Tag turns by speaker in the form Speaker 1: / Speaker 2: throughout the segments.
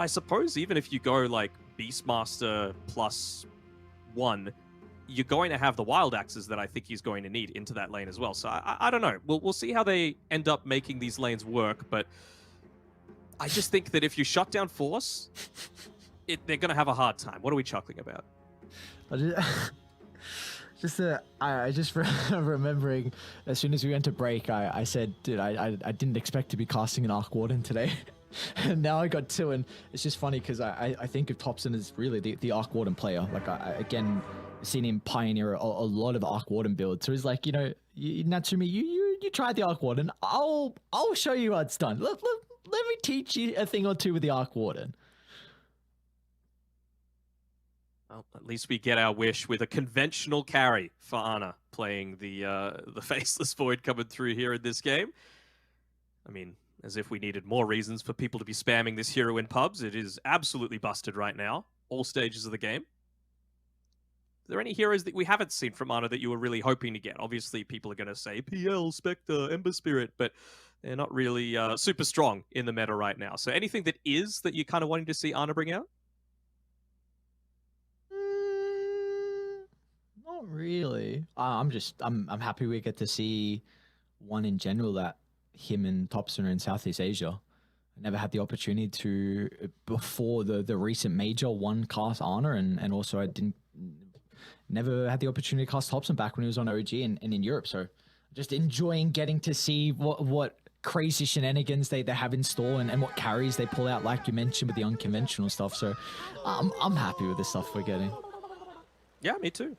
Speaker 1: I suppose even if you go like Beastmaster +1, you're going to have the wild axes that I think he's going to need into that lane as well. So I don't know. We'll see how they end up making these lanes work, but I just think that if you shut down Force, they're going to have a hard time. What are we chuckling about?
Speaker 2: I just remembering as soon as we went to break, I said, dude, I didn't expect to be casting an Arc Warden today. And now I got two, and it's just funny because I think of Topson as really the Arc Warden player. Like, again, seen him pioneer a lot of Arc Warden builds. So he's like, Natsumi, you tried the Arc Warden. I'll show you how it's done. Let me teach you a thing or two with the Arc Warden.
Speaker 1: Well, at least we get our wish with a conventional carry for Ana playing the Faceless Void coming through here in this game. I mean, as if we needed more reasons for people to be spamming this hero in pubs. It is absolutely busted right now, all stages of the game. Are there any heroes that we haven't seen from Ana that you were really hoping to get? Obviously, people are going to say PL, Spectre, Ember Spirit, but they're not really super strong in the meta right now. So anything that you're kind of wanting to see Ana bring out?
Speaker 2: Not really. I'm happy we get to see one in general that him and Topson are in Southeast Asia. I never had the opportunity to before the recent major one cast Ana, and also I never had the opportunity to cast Topson back when he was on OG and in Europe. So just enjoying getting to see what crazy shenanigans they have in store and what carries they pull out, like you mentioned with the unconventional stuff. So I'm happy with the stuff we're getting.
Speaker 1: Yeah, me too.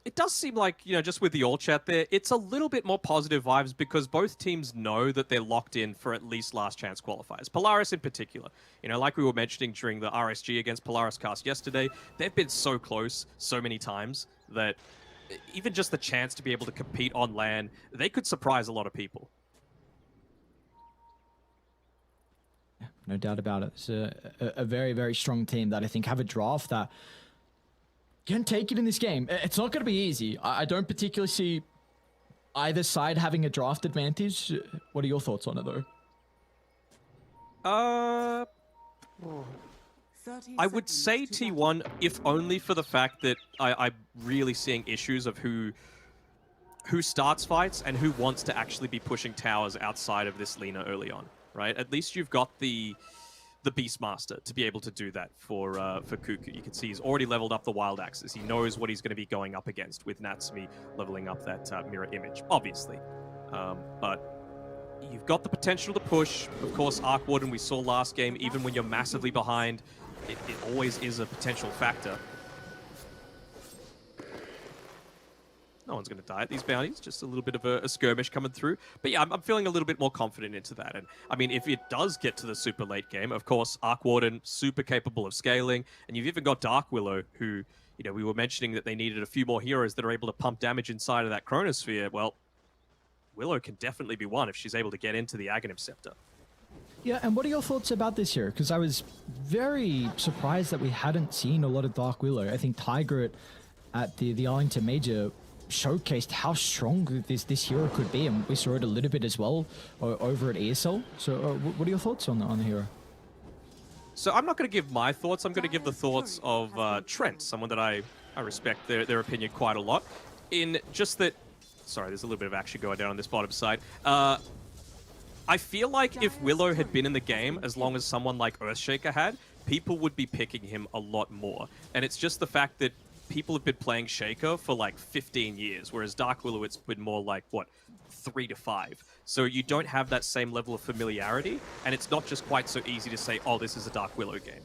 Speaker 1: It does seem like, just with the all chat there, it's a little bit more positive vibes because both teams know that they're locked in for at least last chance qualifiers. Polaris in particular. Like we were mentioning during the RSG against Polaris cast yesterday, they've been so close so many times that even just the chance to be able to compete on LAN, they could surprise a lot of people.
Speaker 2: Yeah, no doubt about it. It's a very, very strong team that I think have a draft that can take it in this game. It's not going to be easy. I don't particularly see either side having a draft advantage. What are your thoughts on it, though?
Speaker 1: I would say T1, if only for the fact that I'm really seeing issues of who starts fights and who wants to actually be pushing towers outside of this Lina early on, right? At least you've got the Beastmaster to be able to do that for Cuckoo. You can see he's already leveled up the Wild Axes. He knows what he's going to be going up against with Natsumi leveling up that mirror image, obviously. But you've got the potential to push. Of course, Arc Warden we saw last game, even when you're massively behind, it always is a potential factor. No one's going to die at these bounties. Just a little bit of a skirmish coming through. But yeah, I'm feeling a little bit more confident into that. And I mean, if it does get to the super late game, of course, Arc Warden, super capable of scaling. And you've even got Dark Willow, who, we were mentioning that they needed a few more heroes that are able to pump damage inside of that Chronosphere. Well, Willow can definitely be one if she's able to get into the Aghanim Scepter.
Speaker 2: Yeah, and what are your thoughts about this here? Because I was very surprised that we hadn't seen a lot of Dark Willow. I think Tiger at the Arlington Major showcased how strong this hero could be, and we saw it a little bit as well over at ESL. So what are your thoughts on the hero?
Speaker 1: So I'm not going to give my thoughts. I'm going to give the thoughts of Trent, someone that I respect their opinion quite a lot. In just that, sorry, there's a little bit of action going down on this bottom side. I feel like if Willow had been in the game as long as someone like Earthshaker had, people would be picking him a lot more. And it's just the fact that people have been playing Shaker for like 15 years, whereas Dark Willow, it's been more like, 3 to 5. So you don't have that same level of familiarity, and it's not just quite so easy to say, oh, this is a Dark Willow game,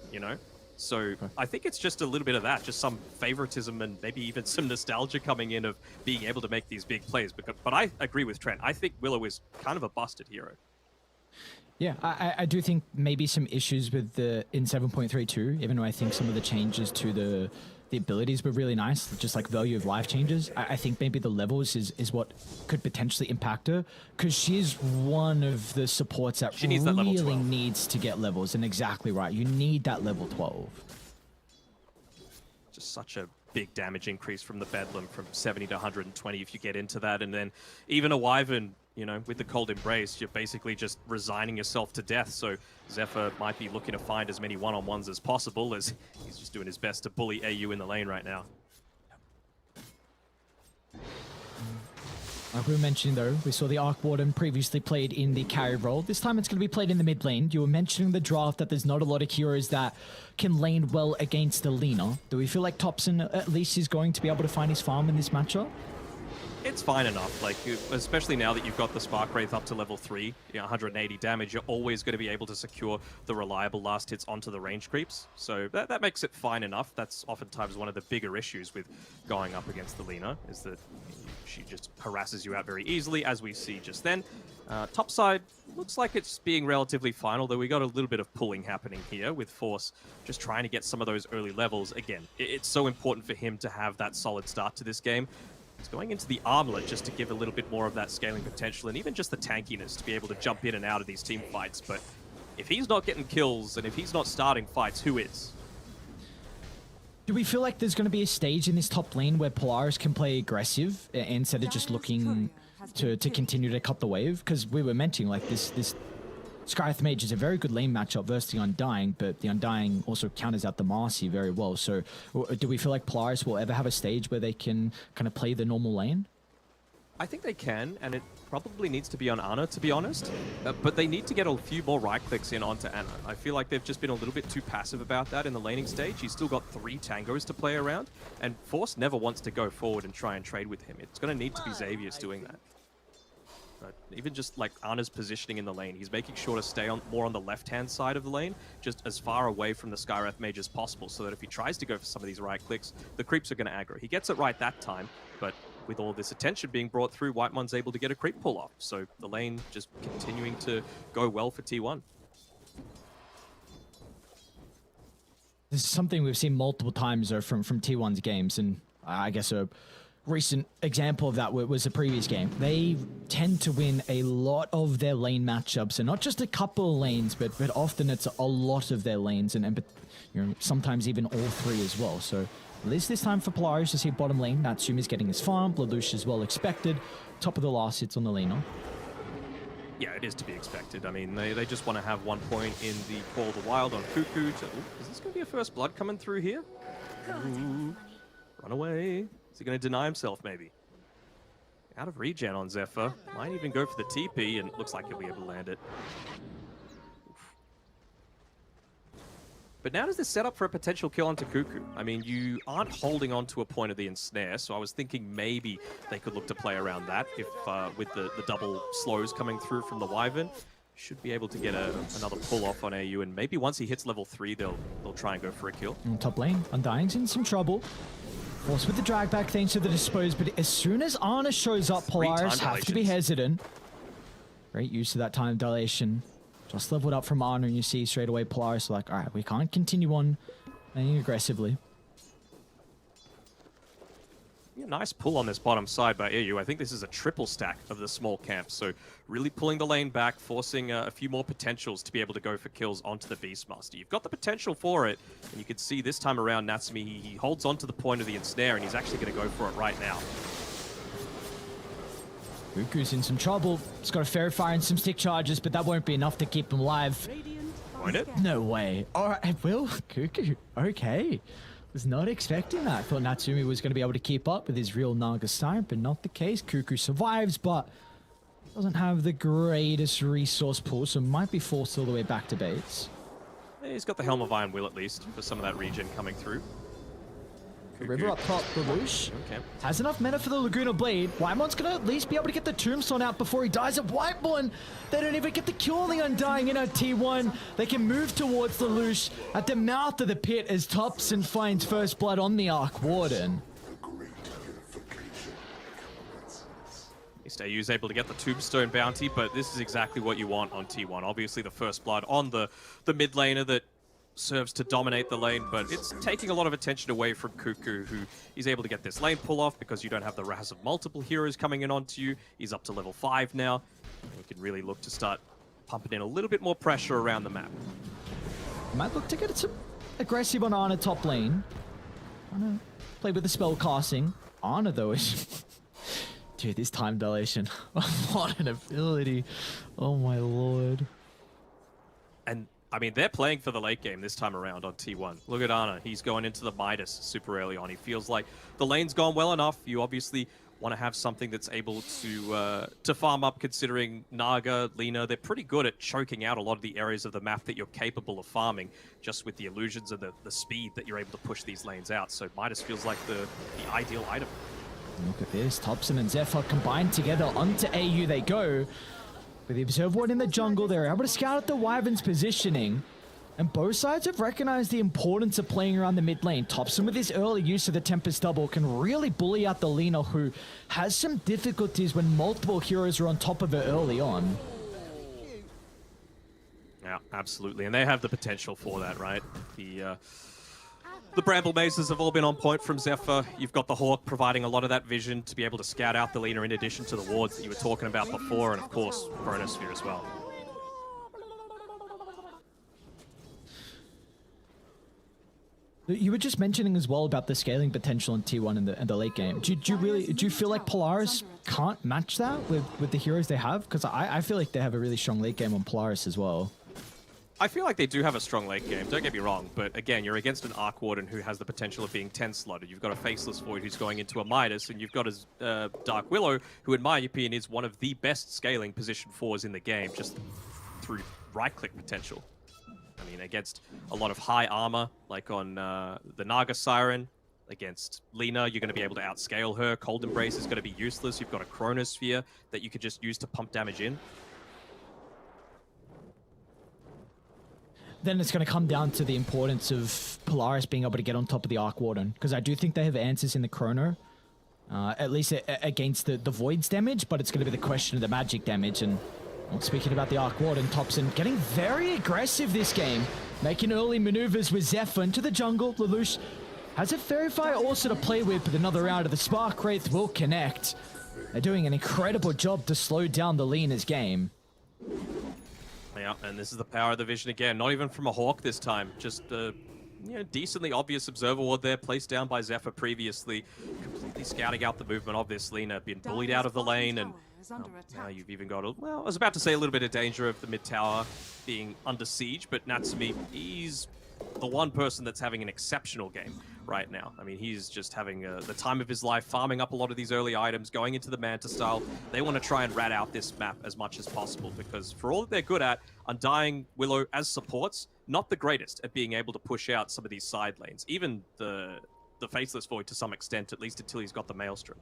Speaker 1: So I think it's just a little bit of that, just some favoritism and maybe even some nostalgia coming in of being able to make these big plays. But I agree with Trent. I think Willow is kind of a busted hero.
Speaker 2: Yeah, I do think maybe some issues with in 7.32, even though I think some of the changes to the abilities were really nice, just like value of life changes. I think maybe the levels is what could potentially impact her, because she's one of the supports that
Speaker 1: she needs that level 12.
Speaker 2: Needs to get levels, and exactly right. You need that level 12.
Speaker 1: Just such a big damage increase from the Bedlam from 70 to 120 if you get into that, and then even a Wyvern You know, with the cold embrace, you're basically just resigning yourself to death. So Zephyr might be looking to find as many one-on-ones as possible, as he's just doing his best to bully AU in the lane right now.
Speaker 2: Like we were mentioning though, we saw the Arc Warden previously played in the carry role. This time it's going to be played in the mid lane. You were mentioning the draft that there's not a lot of heroes that can lane well against the Lina. Do we feel like Thompson at least is going to be able to find his farm in this matchup?
Speaker 1: It's fine enough, like, especially now that you've got the Spark Wraith up to level 3, you know, 180 damage, you're always going to be able to secure the reliable last hits onto the range creeps. So that makes it fine enough. That's oftentimes one of the bigger issues with going up against the Lina, is that she just harasses you out very easily, as we see just then. Top side looks like it's being relatively fine, although we got a little bit of pulling happening here with Force just trying to get some of those early levels. Again, it's so important for him to have that solid start to this game. He's going into the armlet just to give a little bit more of that scaling potential and even just the tankiness to be able to jump in and out of these team fights. But if he's not getting kills and if he's not starting fights, who is?
Speaker 2: Do we feel like there's going to be a stage in this top lane where Polaris can play aggressive instead of just looking to continue to cut the wave? Because we were mentioning like this Skyth Mage is a very good lane matchup versus the Undying, but the Undying also counters out the Marcy very well. So do we feel like Polaris will ever have a stage where they can kind of play the normal lane?
Speaker 1: I think they can, and it probably needs to be on Ana, to be honest. But they need to get a few more right clicks in onto Ana. I feel like they've just been a little bit too passive about that in the laning stage. He's still got 3 tangos to play around, and Force never wants to go forward and try and trade with him. It's going to need to be Xavier's doing that. Even just like Ana's positioning in the lane, he's making sure to stay more on the left-hand side of the lane, just as far away from the Skywrath Mage as possible, so that if he tries to go for some of these right clicks, the creeps are going to aggro. He gets it right that time, but with all this attention being brought through, Whitemon's able to get a creep pull off. So the lane just continuing to go well for T1.
Speaker 2: This is something we've seen multiple times though from T1's games, and I guess a recent example of that was the previous game. They tend to win a lot of their lane matchups, and not just a couple of lanes, but often it's a lot of their lanes, and you know, sometimes even all 3 as well. So at least this time for Polaris to see bottom lane, Natsumi's getting his farm, Lelouch is well expected, top of the last hits on the Lina.
Speaker 1: Yeah, it is to be expected. I mean, they just want to have 1 point in the Call of the Wild on Cuckoo. Is this going to be a first blood coming through here? Ooh, run away. Is he going to deny himself, maybe? Out of regen on Zephyr. Might even go for the TP, and it looks like he'll be able to land it. Oof. But now does this set up for a potential kill onto Cuckoo? I mean, you aren't holding on to a point of the ensnare, so I was thinking maybe they could look to play around that if with the double slows coming through from the Wyvern. Should be able to get another pull off on AU, and maybe once he hits level 3, they'll try and go for a kill.
Speaker 2: Top lane, Undying's in some trouble. Force with the drag back thanks to the dispose, but as soon as Ana shows up, Polaris have to be hesitant. Great use of that time dilation. Just leveled up from Ana, and you see straight away Polaris like, all right, we can't continue on playing aggressively.
Speaker 1: Yeah, nice pull on this bottom side by AU. I think this is a triple stack of the small camp, so really pulling the lane back, forcing a few more potentials to be able to go for kills onto the Beastmaster. You've got the potential for it, and you can see this time around Natsumi, he holds on to the point of the ensnare, and he's actually going to go for it right now.
Speaker 2: Cuckoo's in some trouble. He's got a Fairy Fire and some stick charges, but that won't be enough to keep him alive.
Speaker 1: Won't it?
Speaker 2: No way. All right, Will, Cuckoo, okay. Was not expecting that. Thought Natsumi was going to be able to keep up with his real Naga style, but not the case. Cuckoo survives, but doesn't have the greatest resource pool, so might be forced all the way back to base.
Speaker 1: He's got the Helm of Iron Will at least for some of that regen coming through.
Speaker 2: River up top, Lelouch.
Speaker 1: Okay.
Speaker 2: Has enough mana for the Laguna Blade. Whitemon's going to at least be able to get the Tombstone out before he dies. At Whitemon, they don't even get the kill on the Undying in our T1. They can move towards Lelouch at the mouth of the pit as Thompson finds first blood on the Arc Warden.
Speaker 1: AU's able to get the Tombstone bounty, but this is exactly what you want on T1. Obviously the first blood on the mid laner that serves to dominate the lane, but it's taking a lot of attention away from Cuckoo, who is able to get this lane pull off because you don't have the Raz of multiple heroes coming in onto you. He's up to level 5 now. And you can really look to start pumping in a little bit more pressure around the map.
Speaker 2: Might look to get some aggressive on Ana top lane. Ana play with the spell casting. Ana though is Dude, this time dilation. What an ability. Oh my lord.
Speaker 1: And I mean, they're playing for the late game this time around on T1. Look at Ana. He's going into the Midas super early on. He feels like the lane's gone well enough. You obviously want to have something that's able to farm up, considering Naga, Lina, they're pretty good at choking out a lot of the areas of the map that you're capable of farming, just with the illusions and the speed that you're able to push these lanes out. So Midas feels like the ideal item.
Speaker 2: Look at this. Thompson and Zephyr combined together onto AU they go. With the Observer Ward in the jungle, they're able to scout out the Wyvern's positioning. And both sides have recognized the importance of playing around the mid lane. Thompson, with his early use of the Tempest Double, can really bully out the Lina, who has some difficulties when multiple heroes are on top of her early on.
Speaker 1: Yeah, absolutely. And they have the potential for that, right? The Bramble Mazes have all been on point from Zephyr. You've got the Hawk providing a lot of that vision to be able to scout out the Lina in addition to the wards that you were talking about before, and of course, Chronosphere as well.
Speaker 2: You were just mentioning as well about the scaling potential in T1 in the late game. Do you feel like Polaris can't match that with the heroes they have? Because I feel like they have a really strong late game on Polaris as well.
Speaker 1: I feel like they do have a strong late game, don't get me wrong, but again, you're against an Arc Warden who has the potential of being 10-slotted. You've got a Faceless Void who's going into a Midas, and you've got a Dark Willow, who in my opinion is one of the best scaling position 4s in the game, just through right-click potential. I mean, against a lot of high armor, like on the Naga Siren, against Lina, you're going to be able to outscale her. Cold Embrace is going to be useless. You've got a Chronosphere that you could just use to pump damage in.
Speaker 2: Then it's going to come down to the importance of Polaris being able to get on top of the Arc Warden, because I do think they have answers in the Chrono, at least against the Void's damage, but it's going to be the question of the magic damage. And well, speaking about the Arc Warden, Thompson getting very aggressive this game, making early maneuvers with Zephyr into the jungle. Lelouch has a Fairy Fire also to play with, but another round of the Spark Wraith will connect. They're doing an incredible job to slow down the Lina's game.
Speaker 1: Yeah, and this is the power of the vision again. Not even from a Hawk this time. Just a decently obvious Observer Ward there, placed down by Zephyr previously. Completely scouting out the movement of this Lina. Been bullied out of the lane, and now you've even got well, I was about to say a little bit of danger of the mid tower being under siege, but Natsumi, he's the one person that's having an exceptional game right now. I mean, he's just having the time of his life, farming up a lot of these early items, going into the Manta style. They want to try and rat out this map as much as possible, because for all that they're good at, Undying, Willow as supports, not the greatest at being able to push out some of these side lanes. Even the Faceless Void to some extent, at least until he's got the Maelstrom.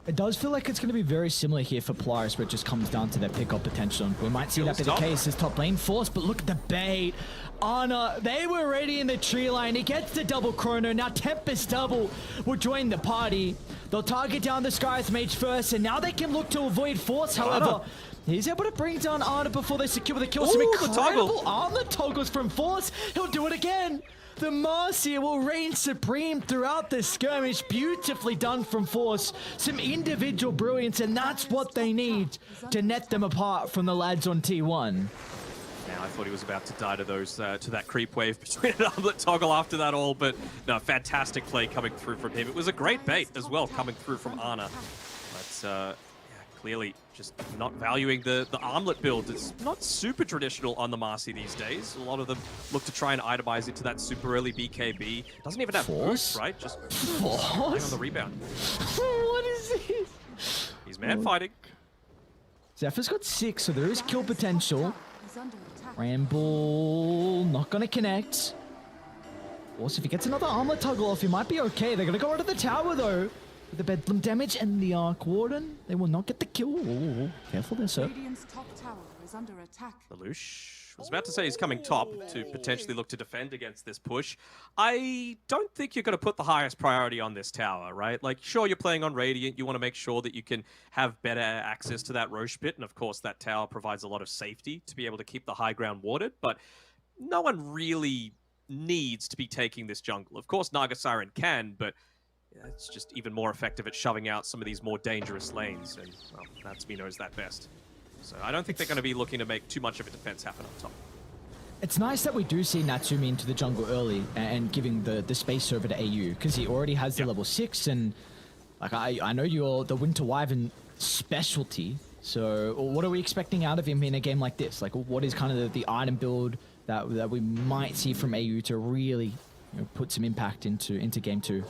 Speaker 2: It does feel like it's going to be very similar here for Polaris, where it just comes down to their pickup potential. And we might see that be the case as top lane force, but look at the bait. Ana, they were already in the tree line. He gets the double Chrono. Now Tempest Double will join the party. They'll target down the Sky's Mage first, and now they can look to avoid force. However, he's able to bring down Ana before they secure the kill. Some incredible armor toggles from force. He'll do it again. The Marcia will reign supreme throughout this skirmish. Beautifully done from Force. Some individual brilliance, and that's what they need to net them apart from the lads on T1.
Speaker 1: Now, I thought he was about to die to those to that creep wave between an armlet toggle after that all, but no, fantastic play coming through from him. It was a great bait as well coming through from Ana. But yeah, clearly just not valuing the armlet build. It's not super traditional on the Marcy these days. A lot of them look to try and itemize into that super early BKB. Doesn't even have boost, right? Just on the rebound.
Speaker 2: What is this?
Speaker 1: He's man fighting.
Speaker 2: Zephyr's got 6, so there is kill potential. Ramble not gonna connect. Also, if he gets another armlet toggle off, he might be okay. They're gonna go into the tower though. With the Bedlam damage and the Arc Warden, they will not get the kill. Ooh, careful there, sir.
Speaker 1: Lelouch was about to say he's coming top to potentially look to defend against this push. I don't think you're going to put the highest priority on this tower, right? Like, sure, you're playing on Radiant. You want to make sure that you can have better access to that Roche pit. And of course, that tower provides a lot of safety to be able to keep the high ground warded. But no one really needs to be taking this jungle. Of course, Naga Siren can, but it's just even more effective at shoving out some of these more dangerous lanes, and well, Natsumi knows that best. So I don't think they're going to be looking to make too much of a defense happen on top.
Speaker 2: It's nice that we do see Natsumi into the jungle early and giving the space over to AU, because he already has the level 6, and Like I know you're the Winter Wyvern specialty, so what are we expecting out of him in a game like this? Like, what is kind of the item build that we might see from AU to really put some impact into game 2?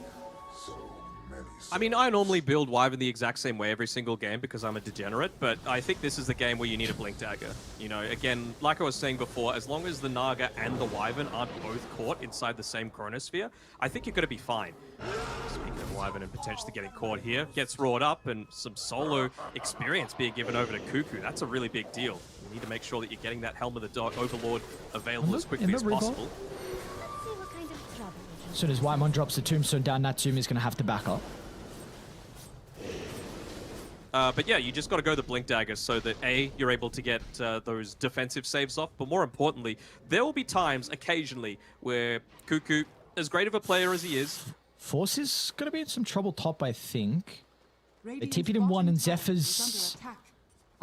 Speaker 1: I mean, I normally build Wyvern the exact same way every single game because I'm a degenerate, but I think this is the game where you need a Blink Dagger. You know, again, like I was saying before, as long as the Naga and the Wyvern aren't both caught inside the same chronosphere, I think you're going to be fine. Speaking of Wyvern and potentially getting caught here, gets roared up and some solo experience being given over to Cuckoo. That's a really big deal. You need to make sure that you're getting that Helm of the Dark Overlord available as quickly as possible.
Speaker 2: As soon as Whitemon drops the Tombstone down, Natsumi's going to have to back up.
Speaker 1: But yeah, you just got to go the Blink Dagger so that A, you're able to get those defensive saves off, but more importantly, there will be times, occasionally, where Cuckoo, as great of a player as he is...
Speaker 2: Force is going to be in some trouble top, I think. They TP'd in one, and Zephyr's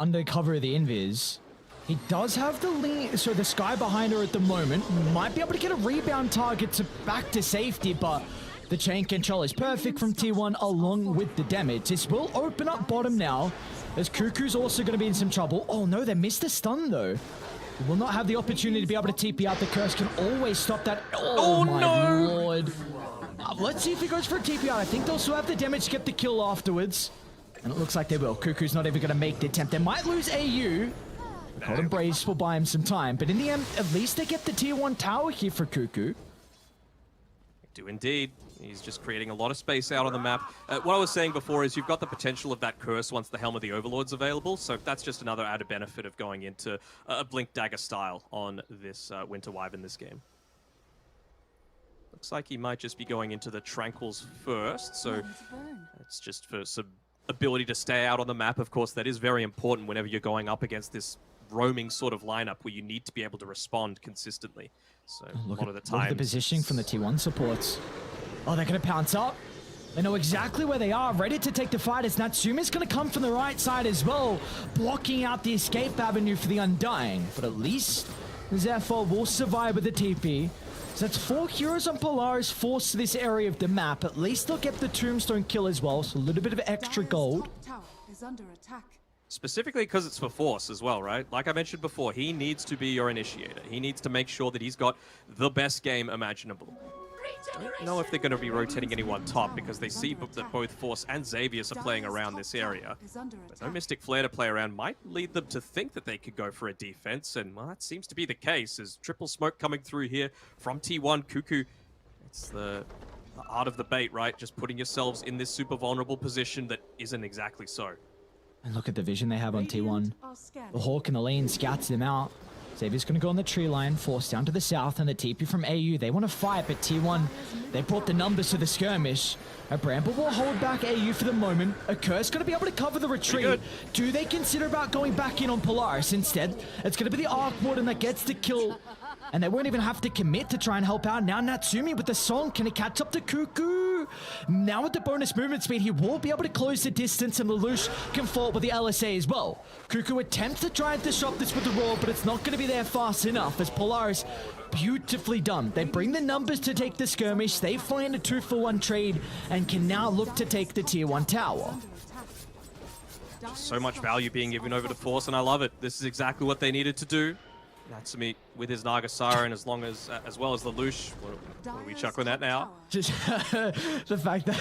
Speaker 2: under cover of the Invis. He does have the lead, so the Sky behind her at the moment might be able to get a rebound target to back to safety, but... The chain control is perfect from T1 along with the damage. This will open up bottom now, as Cuckoo's also going to be in some trouble. Oh no, they missed a stun though. They will not have the opportunity to be able to TP out. The curse can always stop that. Oh my lord. Let's see if he goes for a TP out. I think they'll still have the damage to get the kill afterwards. And it looks like they will. Cuckoo's not even going to make the attempt. They might lose AU. Golden Brace will buy him some time. But in the end, at least they get the tier 1 tower here for Cuckoo.
Speaker 1: Do indeed. He's just creating a lot of space out on the map. What I was saying before is you've got the potential of that curse once the Helm of the Overlord's available, so that's just another added benefit of going into a Blink Dagger style on this Winter Wyvern this game. Looks like he might just be going into the Tranquils first, so it's just for some ability to stay out on the map. Of course, that is very important whenever you're going up against this roaming sort of lineup where you need to be able to respond consistently. So a lot of the time...
Speaker 2: Look at the positioning from the T1 supports. Oh, they're going to pounce up. They know exactly where they are, ready to take the fight as Natsumi's going to come from the right side as well, blocking out the escape avenue for the Undying. But at least Zephyr will survive with the TP. So that's 4 heroes on Polaris forced to this area of the map. At least they'll get the Tombstone kill as well, so a little bit of extra gold.
Speaker 1: Specifically because it's for Force as well, right? Like I mentioned before, he needs to be your initiator. He needs to make sure that he's got the best game imaginable. I don't know if they're going to be rotating anyone top because they see that both Force and Xavius are playing around this area. But no Mystic Flare to play around might lead them to think that they could go for a defense, and well, that seems to be the case. As triple smoke coming through here from T1, Cuckoo. It's the art of the bait, right? Just putting yourselves in this super vulnerable position that isn't exactly so.
Speaker 2: And look at the vision they have on T1. The Hawk and the lane scouts them out. Xavier's going to go on the tree line, Force down to the south, and the TP from AU. They want to fight, but T1, they brought the numbers to the skirmish. A Bramble will hold back AU for the moment. A Curse going to be able to cover the retreat. Do they consider about going back in on Polaris instead? It's going to be the Arc Warden that gets the kill. And they won't even have to commit to try and help out. Now Natsumi with the song. Can he catch up to Cuckoo? Now with the bonus movement speed, he will be able to close the distance, and Lelouch can fall with the LSA as well. Cuckoo attempts to try and disrupt this with the roar, but it's not going to be there fast enough as Polaris, beautifully done. They bring the numbers to take the skirmish. They find a 2-for-1 trade and can now look to take the tier 1 tower.
Speaker 1: So much value being given over to Force, and I love it. This is exactly what they needed to do. Natsumi with his Naga Siren, as well as the Lelouch. What are we chuckling at now?
Speaker 2: Just the fact that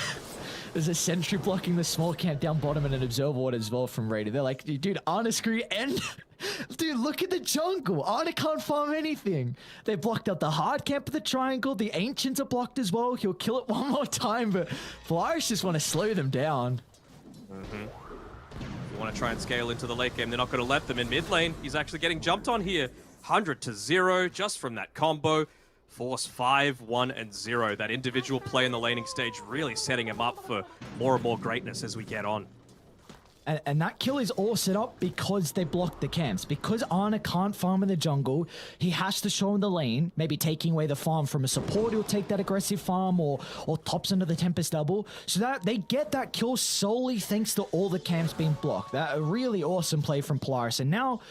Speaker 2: there's a sentry blocking the small camp down bottom and an observer ward as well from Raider. They're like, dude, Arna screw and dude, look at the jungle. Arna can't farm anything. They blocked out the hard camp of the triangle. The Ancients are blocked as well. He'll kill it one more time, but Polaris just want to slow them down.
Speaker 1: If you want to try and scale into the late game, they're not going to let them in mid lane. He's actually getting jumped on here. 100-0 just from that combo. Force 5, 1, and 0. That individual play in the laning stage really setting him up for more and more greatness as we get on.
Speaker 2: And that kill is all set up because they blocked the camps. Because Arna can't farm in the jungle, he has to show in the lane, maybe taking away the farm from a support who'll take that aggressive farm or tops into the Tempest double. So that they get that kill solely thanks to all the camps being blocked. That a really awesome play from Polaris. And now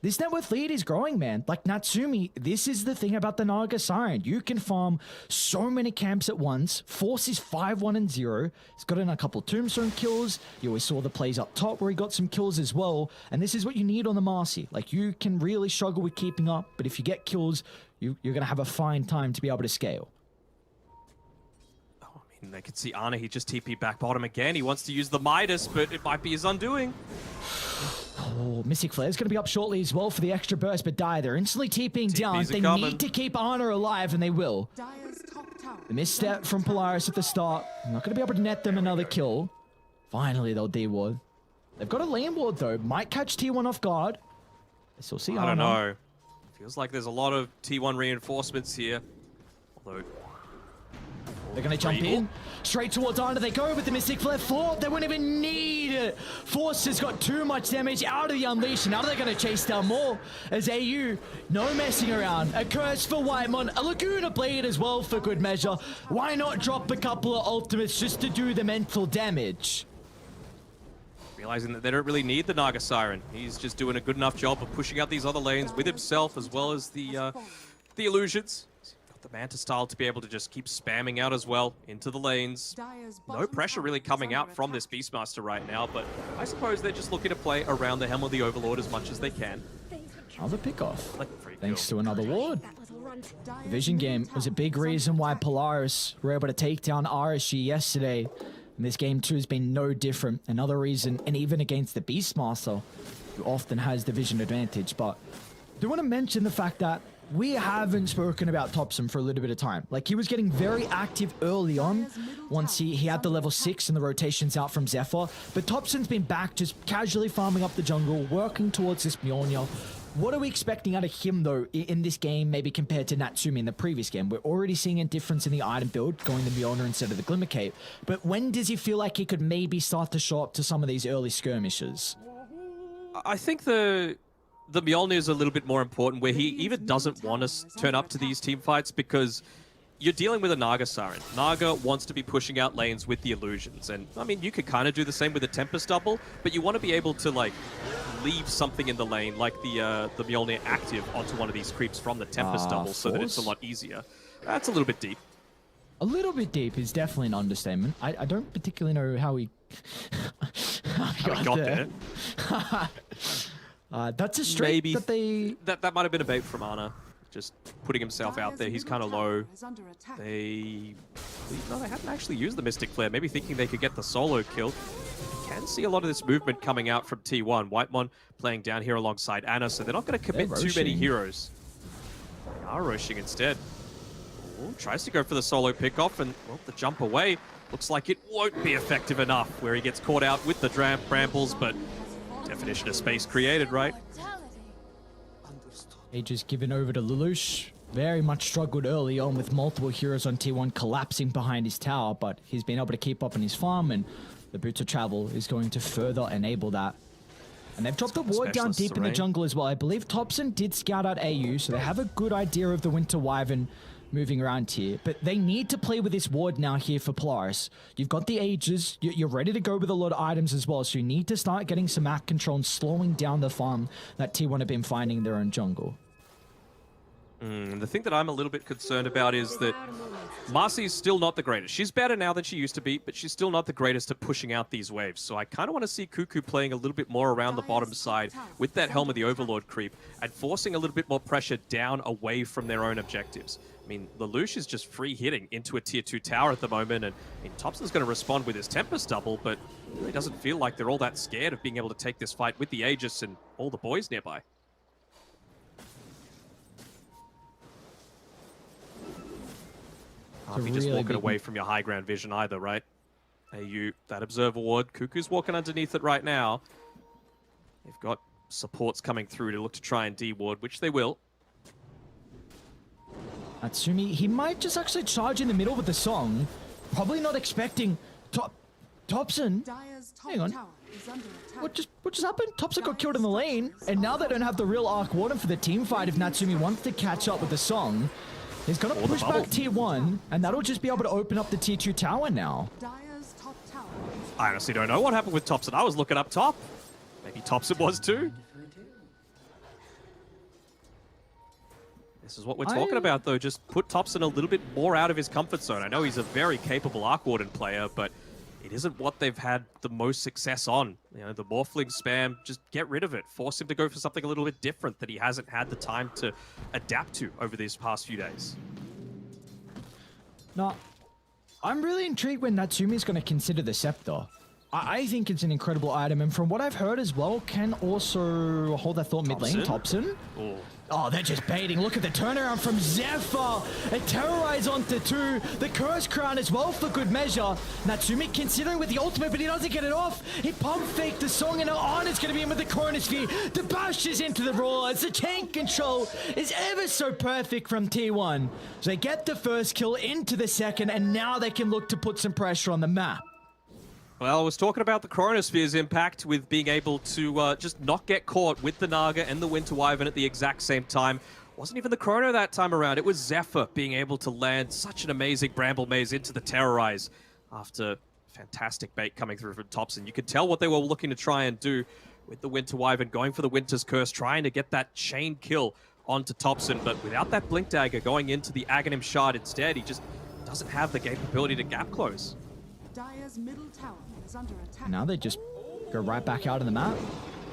Speaker 2: this net worth lead is growing, man. Like Natsumi, this is the thing about the Naga Siren. You can farm so many camps at once. Force is 5-1-0. He's got in a couple Tombstone kills. You always saw the plays up top where he got some kills as well. And this is what you need on the Marcy. Like, you can really struggle with keeping up, but if you get kills, you're going to have a fine time to be able to scale.
Speaker 1: They can see Ana, he just TP back bottom again. He wants to use the Midas, but it might be his undoing.
Speaker 2: Oh, Mystic Flare's going to be up shortly as well for the extra burst, but they're instantly TPing down. They need to keep Ana alive, and they will. The misstep from Polaris at the start. Not going to be able to net them another kill. Finally, they'll D-ward. They've got a lane ward, though. Might catch T1 off guard. They still see Ana.
Speaker 1: I don't know. Feels like there's a lot of T1 reinforcements here. Although...
Speaker 2: they're going to jump in. Straight towards Ana they go with the Mystic Flare. Thought they wouldn't even need it. Force has got too much damage out of the Unleash. Now they're going to chase down more. As AU, no messing around. A Curse for Whitemon. A Laguna Blade as well for good measure. Why not drop a couple of ultimates just to do the mental damage?
Speaker 1: Realizing that they don't really need the Naga Siren. He's just doing a good enough job of pushing out these other lanes with himself as well as the illusions. The Manta style to be able to just keep spamming out as well into the lanes. No pressure really coming out from this Beastmaster right now, but I suppose they're just looking to play around the Helm of the Overlord as much as they can.
Speaker 2: Another pickoff. Thanks to another ward. The Vision game was a big reason why Polaris were able to take down RSG yesterday. And this game too has been no different. Another reason, and even against the Beastmaster, who often has the Vision advantage. But I do want to mention the fact that we haven't spoken about Thompson for a little bit of time. Like, he was getting very active early on once he had the level 6 and the rotations out from Zephyr. But Thompson's been back just casually farming up the jungle, working towards this Mjolnir. What are we expecting out of him, though, in this game, maybe compared to Natsumi in the previous game? We're already seeing a difference in the item build, going the Mjolnir instead of the Glimmer Cape. But when does he feel like he could maybe start to show up to some of these early skirmishes?
Speaker 1: I think the Mjolnir is a little bit more important, where he even doesn't want to turn up to these team fights because you're dealing with a Naga Siren. Naga wants to be pushing out lanes with the illusions, and I mean, you could kind of do the same with the Tempest double, but you want to be able to like leave something in the lane, like the Mjolnir active onto one of these creeps from the Tempest double, so that it's a lot easier. That's a little bit deep.
Speaker 2: A little bit deep is definitely an understatement. I don't particularly know how he got there. That's a straight
Speaker 1: Maybe
Speaker 2: that they...
Speaker 1: That might have been a bait from Ana, just putting himself out there. He's kind of low. No, they haven't actually used the Mystic Flare. Maybe thinking they could get the solo kill. You can see a lot of this movement coming out from T1. Whitemon playing down here alongside Ana, so they're not going to commit too many heroes. They are rushing instead. Ooh, tries to go for the solo pickoff, and well, the jump away looks like it won't be effective enough, where he gets caught out with the brambles, but definition of space created, right?
Speaker 2: He just given over to Lelouch. Very much struggled early on with multiple heroes on T1 collapsing behind his tower, but he's been able to keep up in his farm, and the Boots of Travel is going to further enable that. And they've dropped the ward down deep in the jungle as well. I believe Thompson did scout out AU, so they have a good idea of the Winter Wyvern moving around here. But they need to play with this ward now here for Polaris. You've got the Aegis, you're ready to go with a lot of items as well, so you need to start getting some map control and slowing down the farm that T1 have been finding in their own jungle.
Speaker 1: The thing that I'm a little bit concerned about is that Marcy's still not the greatest. She's better now than she used to be, but she's still not the greatest at pushing out these waves. So I kind of want to see Cuckoo playing a little bit more around the bottom side with that Helm of the Overlord creep and forcing a little bit more pressure down away from their own objectives. I mean, Lelouch is just free hitting into a tier 2 tower at the moment, and I mean, Thompson's going to respond with his Tempest double, but it really doesn't feel like they're all that scared of being able to take this fight with the Aegis and all the boys nearby. Can't be just walking away from your high ground vision either, right? AU, that Observer Ward. Cuckoo's walking underneath it right now. They've got supports coming through to look to try and D-ward, which they will.
Speaker 2: Natsumi, he might just actually charge in the middle with the song. Probably not expecting Thompson. Hang on. What just happened? Thompson got killed in the lane, and now they don't have the real Arc Warden for the team fight if Natsumi wants to catch up with the song. He's going to push back tier 1, and that'll just be able to open up the tier 2 tower now.
Speaker 1: I honestly don't know what happened with Thompson. I was looking up top. Maybe Thompson was too. This is what we're talking about, though. Just put Thompson a little bit more out of his comfort zone. I know he's a very capable Arc Warden player, but it isn't what they've had the most success on. You know, the Morphling spam, just get rid of it. Force him to go for something a little bit different that he hasn't had the time to adapt to over these past few days.
Speaker 2: Now, I'm really intrigued when Natsumi's going to consider the Scepter. I think it's an incredible item, and from what I've heard as well, can also hold that thought mid lane. Thompson. Oh, they're just baiting. Look at the turnaround from Zephyr. A Terrorize onto 2. The Curse Crown as well for good measure. Natsumi considering with the ultimate, but he doesn't get it off. He pump faked the song, and Ana's going to be in with the Chronosphere. The bash is into the Roar. It's the tank control is ever so perfect from T1. So they get the first kill into the second, and now they can look to put some pressure on the map.
Speaker 1: Well, I was talking about the Chronosphere's impact with being able to just not get caught with the Naga and the Winter Wyvern at the exact same time. Wasn't even the Chrono that time around. It was Zephyr being able to land such an amazing Bramble Maze into the Terrorize after fantastic bait coming through from Thompson. You could tell what they were looking to try and do with the Winter Wyvern, going for the Winter's Curse, trying to get that chain kill onto Thompson, but without that Blink Dagger going into the Aghanim Shard instead, he just doesn't have the capability to gap close.
Speaker 3: Dire's middle tower is under attack.
Speaker 2: Now they just go right back out of the map.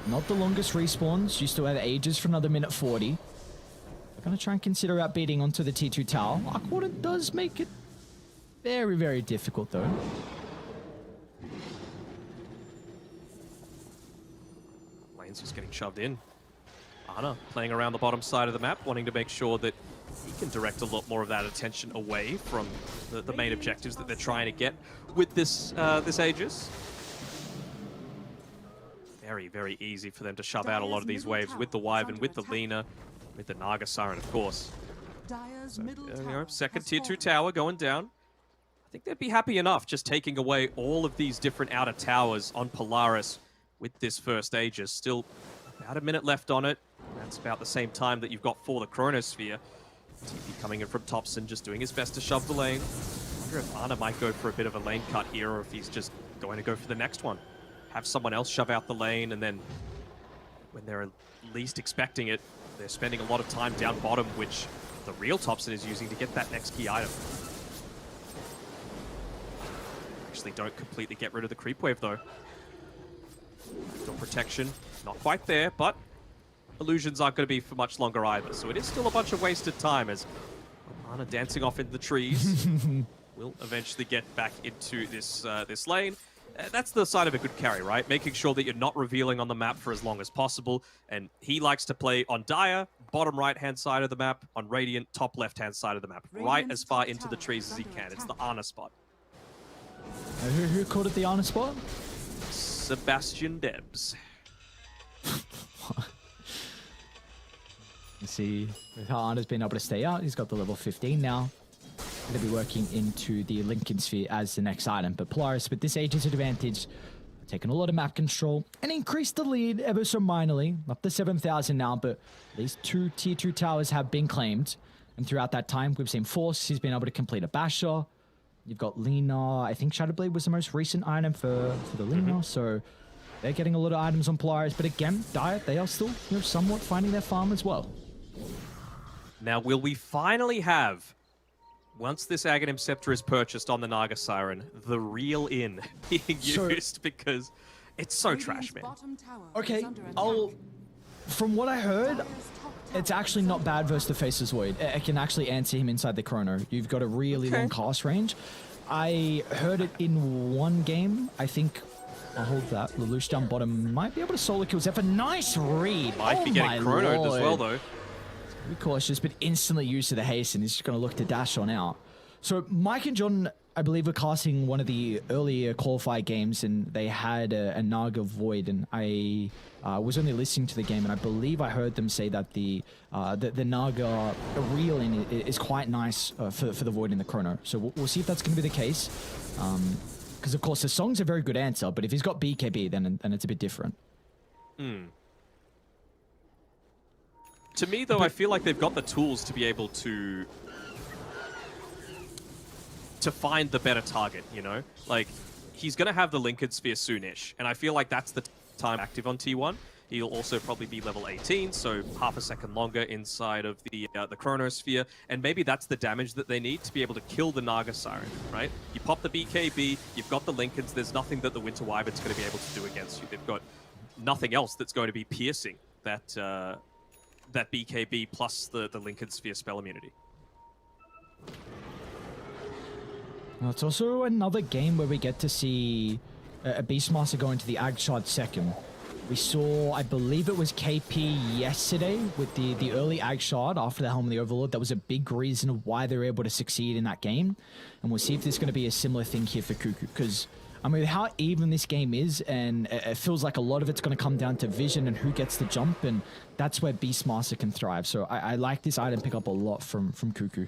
Speaker 2: Not the longest respawns. You still have ages for another minute 40. They're going to try and consider outbeating onto the T2 tower. Arc Warden does make it very, very difficult, though.
Speaker 1: Lane's just getting shoved in. Ana playing around the bottom side of the map, wanting to make sure that he can direct a lot more of that attention away from the main objectives that they're trying to get with this this Aegis. Very, very easy for them to shove out a lot of these waves with the Wyvern, with the Lina, with the Naga Siren, of course. So, second tier 2 tower going down. I think they'd be happy enough just taking away all of these different outer towers on Polaris with this first Aegis. Still about a minute left on it. That's about the same time that you've got for the Chronosphere. TP coming in from Thompson, just doing his best to shove the lane. I wonder if Ana might go for a bit of a lane cut here, or if he's just going to go for the next one. Have someone else shove out the lane, and then when they're least expecting it, they're spending a lot of time down bottom, which the real Thompson is using to get that next key item. Actually don't completely get rid of the creep wave, though. Backdoor protection, not quite there, but illusions aren't going to be for much longer either, so it is still a bunch of wasted time as Ana dancing off in the trees will eventually get back into this this lane. That's the side of a good carry, right? Making sure that you're not revealing on the map for as long as possible, and he likes to play on Dire, bottom right-hand side of the map, on Radiant, top left-hand side of the map, right as far into the trees as he can. It's the Ana spot.
Speaker 2: Who called it the Ana spot?
Speaker 1: Sebastian Debs.
Speaker 2: You see, with how Ana's been able to stay out, he's got the level 15 now. Going to be working into the Lincoln Sphere as the next item. But Polaris, with this Aegis advantage, taking a lot of map control and increased the lead ever so minorly. Up to 7,000 now, but these 2 tier 2 towers have been claimed. And throughout that time, we've seen Force. He's been able to complete a Basher. You've got Lina. I think Shadowblade was the most recent item for the Lina. So they're getting a lot of items on Polaris. But again, Diet, they are still somewhat finding their farm as well.
Speaker 1: Now, will we finally have, once this Aghanim Scepter is purchased on the Naga Siren, the real in being used? Because it's so trash, man.
Speaker 2: Okay, from what I heard, it's actually not bad versus the Faceless Void. It can actually answer him inside the Chrono. You've got a really long cast range. I heard it in one game. I think I'll hold that. Lelouch down bottom might be able to solo kill Zephyr. Nice read.
Speaker 1: Might be getting chronoed as well, though.
Speaker 2: Be cautious, but instantly used to the haste, and he's just going to look to dash on out. So Mike and John, I believe, were casting one of the earlier qualified games, and they had a Naga Void, and I was only listening to the game, and I believe I heard them say that the Naga reel in is quite nice for the Void in the Chrono. So we'll see if that's going to be the case. Because, of course, the song's a very good answer, but if he's got BKB, then it's a bit different.
Speaker 1: To me, though, I feel like they've got the tools to be able to find the better target, you know? Like, he's going to have the Lincoln Sphere soonish, and I feel like that's the time active on T1. He'll also probably be level 18, so half a second longer inside of the Chronosphere, and maybe that's the damage that they need to be able to kill the Naga Siren, right? You pop the BKB, you've got the Lincolns, there's nothing that the Winter Wyvern's going to be able to do against you. They've got nothing else that's going to be piercing that that BKB plus the Lincoln Sphere spell immunity.
Speaker 2: Well, it's also another game where we get to see a Beastmaster go into the Ag Shard second. We saw, I believe it was KP yesterday with the early Ag Shard after the Helm of the Overlord. That was a big reason why they were able to succeed in that game. And we'll see if there's going to be a similar thing here for Cuckoo. Because, I mean, how even this game is, and it feels like a lot of it's going to come down to vision and who gets the jump. And that's where Beastmaster can thrive. So I like this item pickup a lot from Cuckoo.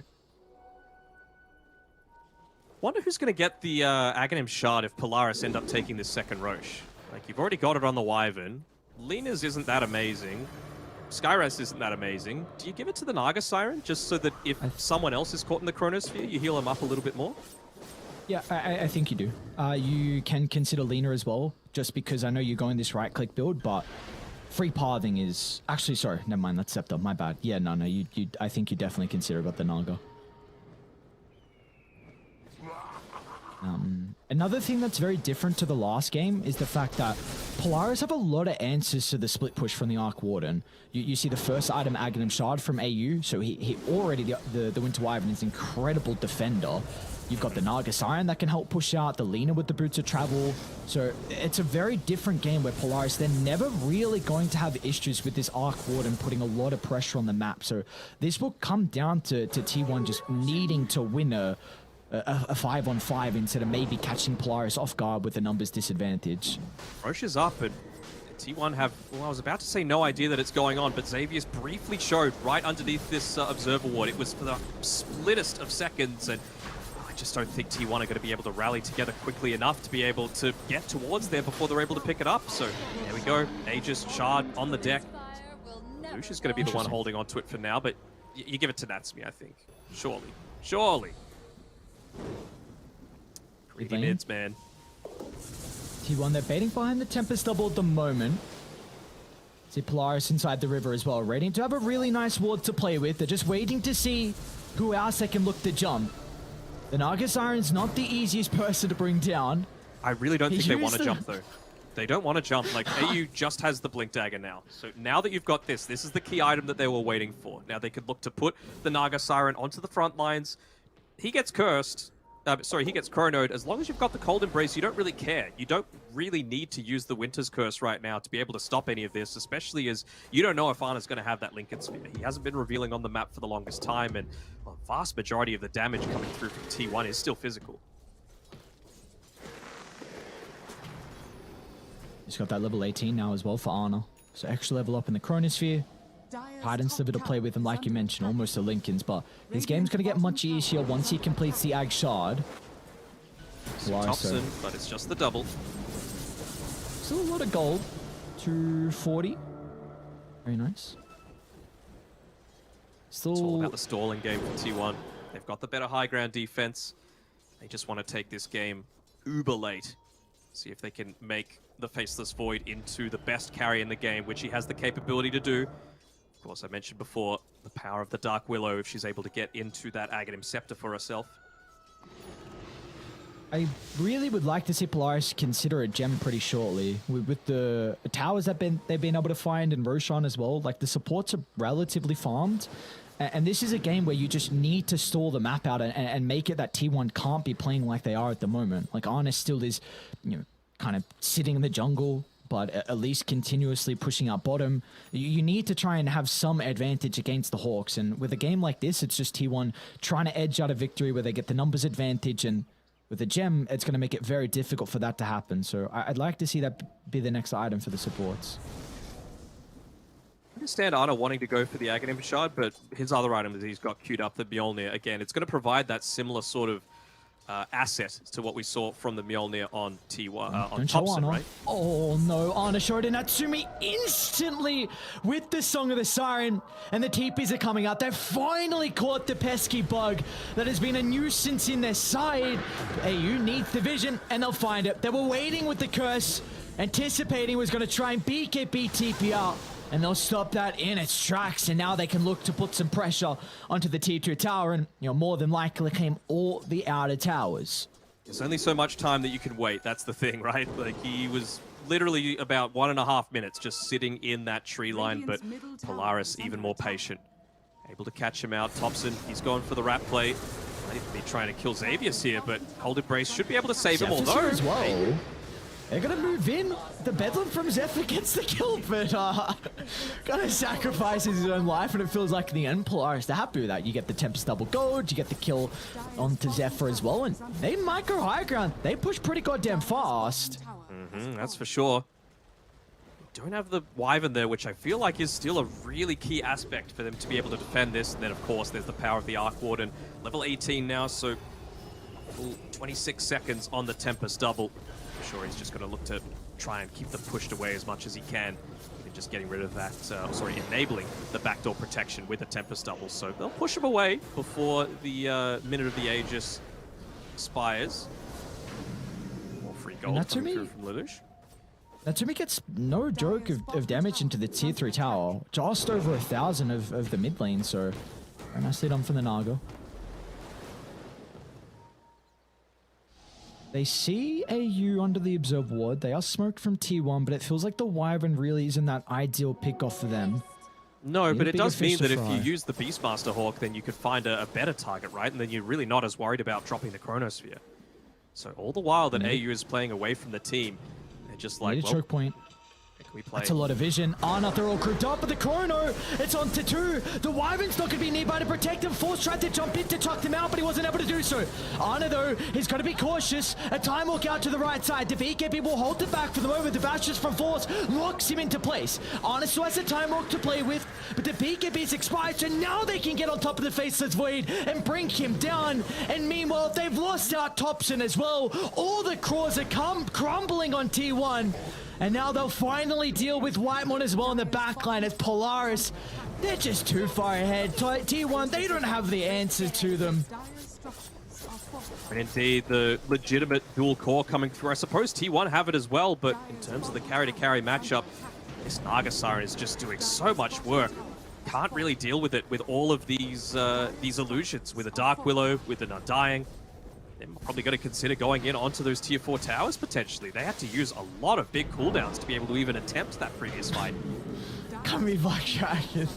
Speaker 1: Wonder who's going to get the Aghanim Shard if Polaris end up taking this second Roche. Like, you've already got it on the Wyvern. Lena's isn't that amazing. Skyrest isn't that amazing. Do you give it to the Naga Siren just so that if someone else is caught in the Chronosphere, you heal him up a little bit more?
Speaker 2: Yeah, I think you do. You can consider Lena as well, just because I know you're going this right-click build, but free pathing is... Actually, sorry, never mind, that's Scepter, my bad. Yeah, no, I think you definitely consider about the Naga. Another thing that's very different to the last game is the fact that Polaris have a lot of answers to the split push from the Arc Warden. You see the first item, Aghanim Shard from AU, so he already, the Winter Wyvern is an incredible defender. You've got the Naga Siren that can help push out, the Lena with the Boots of Travel. So it's a very different game where Polaris, they're never really going to have issues with this Arc Warden putting a lot of pressure on the map. So this will come down to T1 just needing to win a 5-on-5 instead of maybe catching Polaris off guard with a numbers disadvantage.
Speaker 1: Roche is up, and T1 have, well, I was about to say no idea that it's going on, but Xavier's briefly showed right underneath this Observer Ward. It was for the splittest of seconds, and I just don't think T1 are going to be able to rally together quickly enough to be able to get towards there before they're able to pick it up. So there we go, Aegis, Shard on the deck. Lucia's going to be the one holding on to it for now, but you give it to Natsumi, I think. Surely. Greedy mids, man.
Speaker 2: T1, they're baiting behind the Tempest double at the moment. See Polaris inside the river as well, ready to have a really nice ward to play with. They're just waiting to see who else they can look to jump. The Naga Siren's not the easiest person to bring down.
Speaker 1: I really don't think they want to jump, though. They don't want to jump. Like, AU just has the Blink Dagger now. So now that you've got this is the key item that they were waiting for. Now they could look to put the Naga Siren onto the front lines. He gets cursed. He gets chronoed. As long as you've got the Cold Embrace, you don't really care. You don't really need to use the Winter's Curse right now to be able to stop any of this, especially as you don't know if Ana's going to have that Lincoln Sphere. He hasn't been revealing on the map for the longest time, and a vast majority of the damage coming through from T1 is still physical.
Speaker 2: He's got that level 18 now as well for Ana. So extra level up in the Chronosphere. Titan Sliver to play with him, like you mentioned, almost the Lincolns, but his game's going to get much easier once he completes the Ag Shard.
Speaker 1: Thompson, but it's just the double.
Speaker 2: Still a lot of gold. 240. Very nice. Still...
Speaker 1: It's all about the stalling game for T1. They've got the better high ground defense. They just want to take this game uber late. See if they can make the Faceless Void into the best carry in the game, which he has the capability to do. Of course, I mentioned before, the power of the Dark Willow if she's able to get into that Aghanim Scepter for herself.
Speaker 2: I really would like to see Polaris consider a gem pretty shortly. With the towers that they've been able to find and Roshan as well, like the supports are relatively farmed. And this is a game where you just need to stall the map out and make it that T1 can't be playing like they are at the moment. Like Ana still is, you know, kind of sitting in the jungle, but at least continuously pushing out bottom. You need to try and have some advantage against the Hawks. And with a game like this, it's just T1 trying to edge out a victory where they get the numbers advantage. And with a gem, it's going to make it very difficult for that to happen. So I'd like to see that be the next item for the supports.
Speaker 1: I understand Ana wanting to go for the Aghanim Shard, but his other item that he's got queued up, the Mjolnir, again, it's going to provide that similar sort of asset to what we saw from the Mjolnir on T1, on Thompson, right?
Speaker 2: Oh no, Ana showed in Natsumi instantly with the Song of the Siren, and the TPs are coming out. They've finally caught the pesky bug that has been a nuisance in their side. AU needs the vision, and they'll find it. They were waiting with the curse. anticipating was going to try and get BTP out. And they'll stop that in its tracks, and now they can look to put some pressure onto the tier 2 tower and, you know, more than likely claim all the outer towers.
Speaker 1: There's only so much time that you can wait. That's the thing, right? Like, he was literally about 1.5 minutes just sitting in that tree line, but Polaris even more patient. Able to catch him out. Thompson, he's going for the rat play. Might be trying to kill Xavius here, but Cold Embrace should be able to save him, although...
Speaker 2: as well. They're gonna move in. The Bedlam from Zephyr gets the kill, but gonna sacrifice his own life, and it feels like the end. Polaris, they're happy with that. You get the Tempest double gold, you get the kill onto Zephyr as well, and they might go high ground. They push pretty goddamn fast.
Speaker 1: That's for sure. Don't have the Wyvern there, which I feel like is still a really key aspect for them to be able to defend this. And then, of course, there's the power of the Arc Warden. Level 18 now, so full 26 seconds on the Tempest double. I'm sure he's just going to look to try and keep them pushed away as much as he can. Even just getting rid of that, enabling the backdoor protection with the Tempest double. So they'll push him away before the Minute of the Aegis expires. More free gold coming through from Lelouch.
Speaker 2: Natsumi gets no joke of damage into the tier 3 tower. Just over 1,000 of the mid lane, so very nicely done from the Naga. They see AU under the Observe Ward. They are smoked from T1, but it feels like the Wyvern really isn't that ideal pick-off for them.
Speaker 1: No, but it does mean that if you use the Beastmaster Hawk, then you could find a better target, right? And then you're really not as worried about dropping the Chronosphere. So all the while that AU is playing away from the team, they're just like, well,
Speaker 2: choke point.
Speaker 1: We play.
Speaker 2: That's a lot of vision. Arna, they're all grouped up, but the Chrono, it's on to 2. The Wyvern's not going to be nearby to protect him. Force tried to jump in to chuck them out, but he wasn't able to do so. Arna, though, is going to be cautious. A time walk out to the right side. The VKB will hold it back for the moment. The Bashes from Force locks him into place. Arna still has a time walk to play with, but the BKB's expired, so now they can get on top of the Faceless Void and bring him down. And meanwhile, they've lost out Thompson as well. All the Crawls are crumbling on T1. And now they'll finally deal with Whitemon as well in the backline as Polaris. They're just too far ahead. T1, they don't have the answers to them.
Speaker 1: And indeed, the legitimate dual core coming through. I suppose T1 have it as well, but in terms of the carry-to-carry matchup, this Naga Siren is just doing so much work. Can't really deal with it with all of these illusions, with a Dark Willow, with an Undying. They're probably going to consider going in onto those tier 4 towers, potentially. They had to use a lot of big cooldowns to be able to even attempt that previous fight.
Speaker 2: Come here, Black Dragon.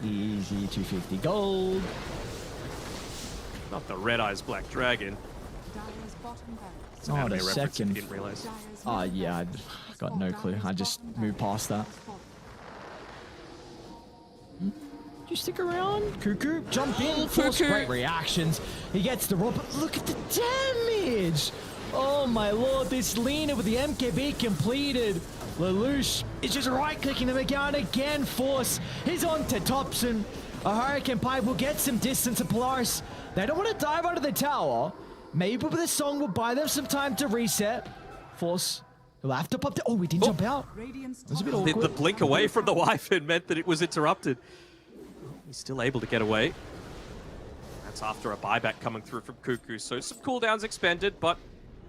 Speaker 2: Easy 250 gold.
Speaker 1: Not the Red Eyes Black Dragon.
Speaker 2: Oh, the second.
Speaker 1: Didn't realize.
Speaker 2: Oh, yeah, I got no clue. I just moved past that. You stick around, Cuckoo, jump in, force great reactions. He gets the rob. Look at the damage! Oh my lord, this Lina with the MKB completed. Lelouch is just right-clicking them again. Force is on to Thompson. A Hurricane Pipe will get some distance to Polaris. They don't want to dive under the tower. Maybe the song will buy them some time to reset. Force will have to pop the... Oh, we didn't jump out. It was a bit awkward.
Speaker 1: The blink away from the Wyvern meant that it was interrupted. He's still able to get away. That's after a buyback coming through from Cuckoo. So some cooldowns expended, but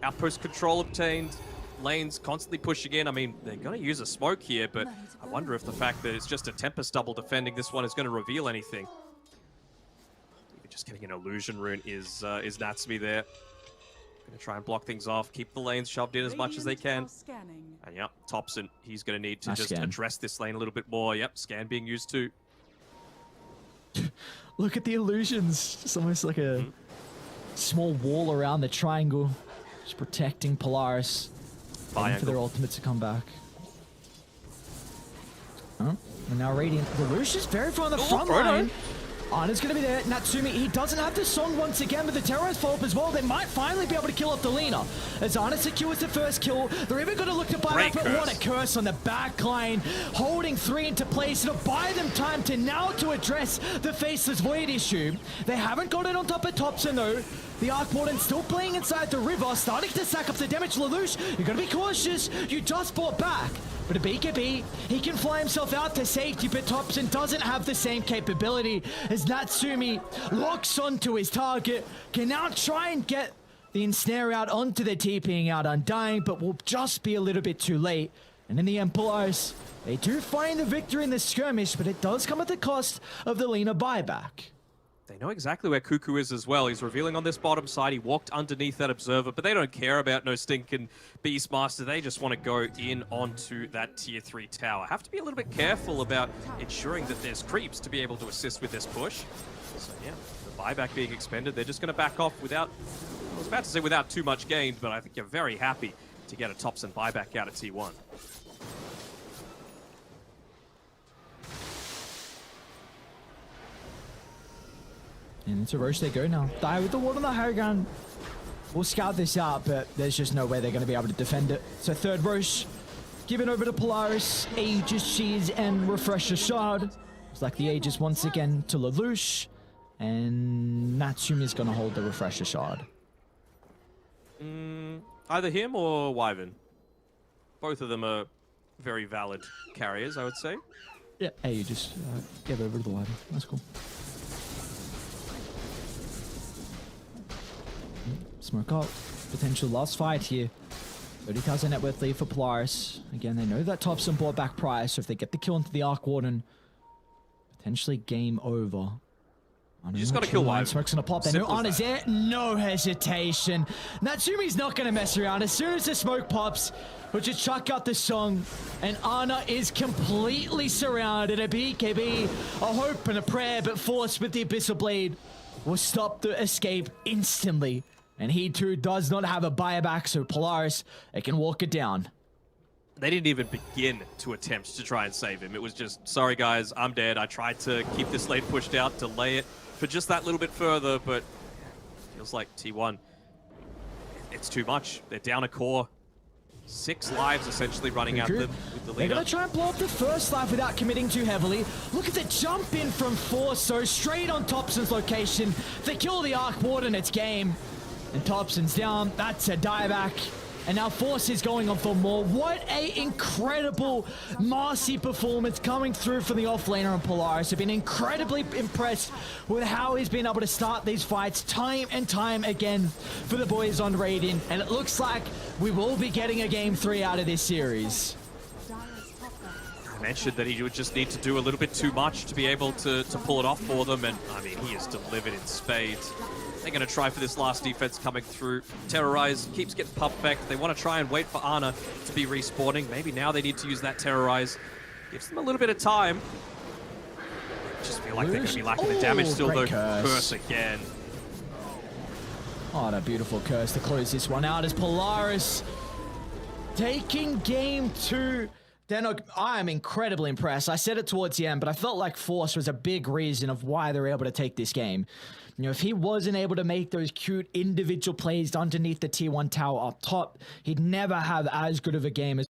Speaker 1: outpost control obtained. Lanes constantly pushing in. I mean, they're going to use a smoke here, but I wonder if the fact that it's just a Tempest double defending this one is going to reveal anything. Even just getting an illusion rune is Natsumi there. Going to try and block things off, keep the lanes shoved in as much as they can. And yep, Thompson, he's going to need to address this lane a little bit more. Yep, scan being used too.
Speaker 2: Look at the illusions. It's almost like a small wall around the triangle. Just protecting Polaris. Waiting for their ultimates to come back. Oh, and now Radiant. Lelouch is very far on the front line. Ana's going to be there. Natsumi, he doesn't have the song once again, but the terrorist follow up as well. They might finally be able to kill off the Lina. As Ana secures the first kill, they're even going to look to buy up, but what a curse on the back line. Holding 3 into place. It'll buy them time to now to address the Faceless Void issue. They haven't got it on top of Thompson though. The Arc Warden still playing inside the river, starting to stack up the damage. Lelouch, you're going to be cautious. You just fought back. But a BKB, he can fly himself out to safety, but Thompson doesn't have the same capability as Natsumi locks onto his target. Can now try and get the ensnare out onto the TPing out Undying, but will just be a little bit too late. And in the end, Polaris, they do find the victory in the skirmish, but it does come at the cost of the Lina buyback.
Speaker 1: They know exactly where Cuckoo is as well. He's revealing on this bottom side. He walked underneath that observer, but they don't care about no Stink and Beastmaster. They just want to go in onto that tier 3 tower. Have to be a little bit careful about ensuring that there's creeps to be able to assist with this push. So yeah, the buyback being expended, they're just going to back off without, I was about to say without too much gain, but I think you're very happy to get a Thompson buyback out of T1.
Speaker 2: And into Roche they go now. Die with the ward on the high ground. We'll scout this out, but there's just no way they're going to be able to defend it. So third Roche, given over to Polaris, Aegis, Cheese, and Refresher Shard. It's like the Aegis once again to Lelouch. And Natsumi's going to hold the Refresher Shard.
Speaker 1: Either him or Wyvern. Both of them are very valid carriers, I would say.
Speaker 2: Yeah, Aegis. Give over to the Wyvern. That's cool. Smoke up. Potential last fight here. 30,000 net worth lead for Polaris. Again, they know that Thompson bought back price, so if they get the kill into the Arc Warden, potentially game over.
Speaker 1: You just got to kill Wyvern.
Speaker 2: Smoke's gonna pop. They know Ana's there. No hesitation. Natsumi's not gonna mess around. As soon as the smoke pops, we'll just chuck out the song, and Ana is completely surrounded. A BKB, a hope and a prayer, but Force with the Abyssal Blade will stop the escape instantly. And he too does not have a buyback, so Polaris, they can walk it down.
Speaker 1: They didn't even begin to attempt to try and save him. It was just, sorry guys, I'm dead. I tried to keep this lane pushed out, delay it for just that little bit further, but feels like T1, it's too much. They're down a core. 6 lives essentially running at them with the leader.
Speaker 2: They're going to try and blow up the first life without committing too heavily. Look at the jump in from Force, so straight on Thompson's location. They kill the Arc Warden, it's game. And Thompson's down. That's a dieback. And now Force is going on for more. What a incredible Marcy performance coming through from the offlaner and Polaris. I've been incredibly impressed with how he's been able to start these fights time and time again for the boys on Radiant. And it looks like we will be getting a game 3 out of this series.
Speaker 1: I mentioned that he would just need to do a little bit too much to be able to pull it off for them. And I mean, he is delivered in spades. They're going to try for this last defense coming through. Terrorize keeps getting pump back. They want to try and wait for Ana to be respawning. Maybe now they need to use that Terrorize. Gives them a little bit of time. Just feel like they're going to be lacking the damage still, though. Curse again.
Speaker 2: Oh, that beautiful curse to close this one out as Polaris taking game 2. Then I am incredibly impressed. I said it towards the end, but I felt like Force was a big reason of why they were able to take this game. You know, if he wasn't able to make those cute individual plays underneath the tier 1 tower up top, he'd never have as good of a game as